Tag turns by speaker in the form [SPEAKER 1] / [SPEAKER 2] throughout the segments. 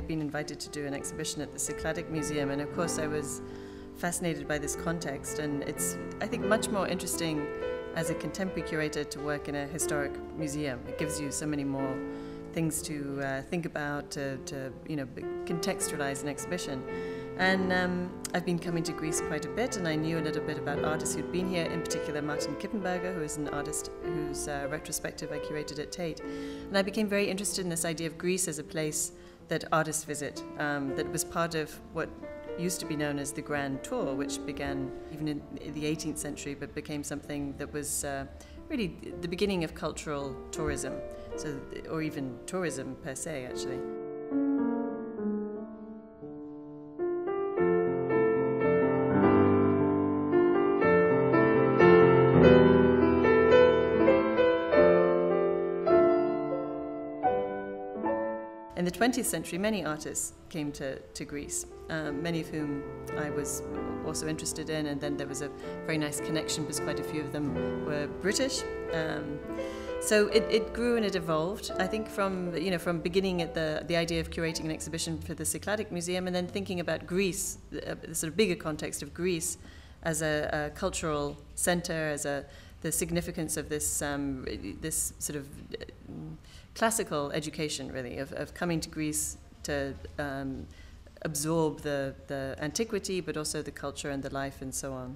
[SPEAKER 1] had been invited to do an exhibition at the Cycladic Museum, and of course I was fascinated by this context, and it's, I think, much more interesting as a contemporary curator to work in a historic museum. It gives you so many more things to think about, to contextualize an exhibition. And I've been coming to Greece quite a bit, and I knew a little bit about artists who'd been here, in particular Martin Kippenberger, who is an artist whose retrospective I curated at Tate. And I became very interested in this idea of Greece as a place that artists visit, that was part of what used to be known as the Grand Tour, which began even in the 18th century, but became something that was really the beginning of cultural tourism, or even tourism per se, actually. In the 20th century, many artists came to Greece, many of whom I was also interested in, and then there was a very nice connection because quite a few of them were British. So it grew and it evolved, I think, from beginning at the idea of curating an exhibition for the Cycladic Museum, and then thinking about Greece, the sort of bigger context of Greece as a cultural centre, as the significance of this sort of classical education, really, of coming to Greece to absorb the antiquity, but also the culture and the life and so on.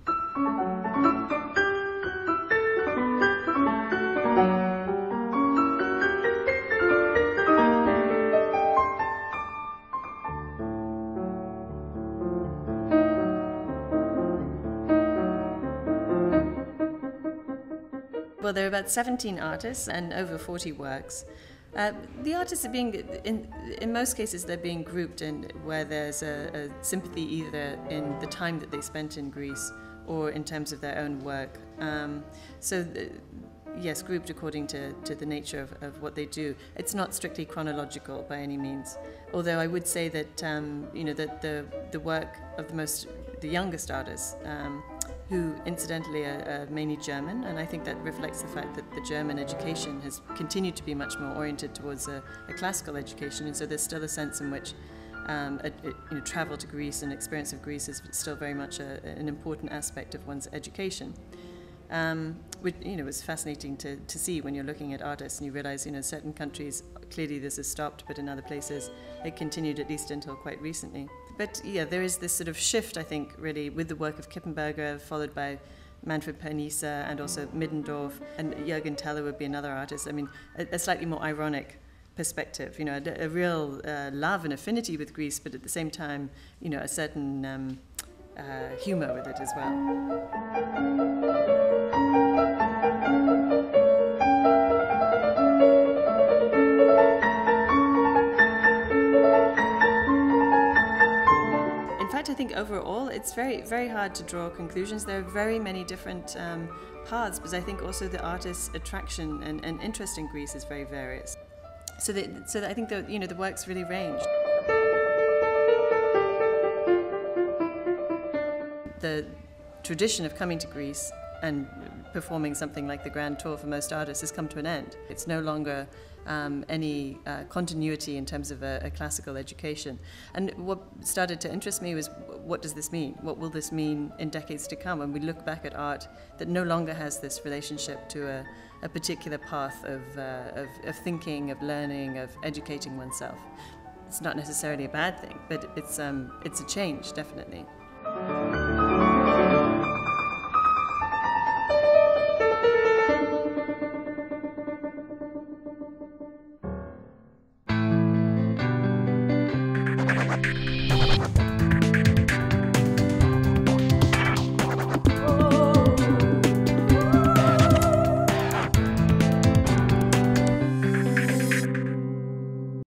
[SPEAKER 1] Well, there are about 17 artists and over 40 works. The artists are being, in most cases, they're being grouped in where there's a sympathy either in the time that they spent in Greece or in terms of their own work. Yes, grouped according to the nature of what they do. It's not strictly chronological by any means. Although I would say that that the work of the youngest artists, who incidentally are mainly German, and I think that reflects the fact that the German education has continued to be much more oriented towards a classical education, and so there's still a sense in which travel to Greece and experience of Greece is still very much an important aspect of one's education. Which was fascinating to see when you're looking at artists and you realize, certain countries clearly this has stopped, but in other places it continued at least until quite recently. But yeah, there is this sort of shift, I think, really, with the work of Kippenberger, followed by Manfred Pernisse and also Middendorf, and Jürgen Teller would be another artist. I mean, a slightly more ironic perspective, a real love and affinity with Greece, but at the same time, a certain humor with it as well. I think overall it's very, very hard to draw conclusions. There are very many different paths, but I think also the artist's attraction and interest in Greece is very various. So that I think the works really range. The tradition of coming to Greece and performing something like the Grand Tour for most artists has come to an end. It's no longer any continuity in terms of a classical education. And what started to interest me was, what does this mean? What will this mean in decades to come when we look back at art that no longer has this relationship to a particular path of thinking, of learning, of educating oneself? It's not necessarily a bad thing, but it's a change, definitely.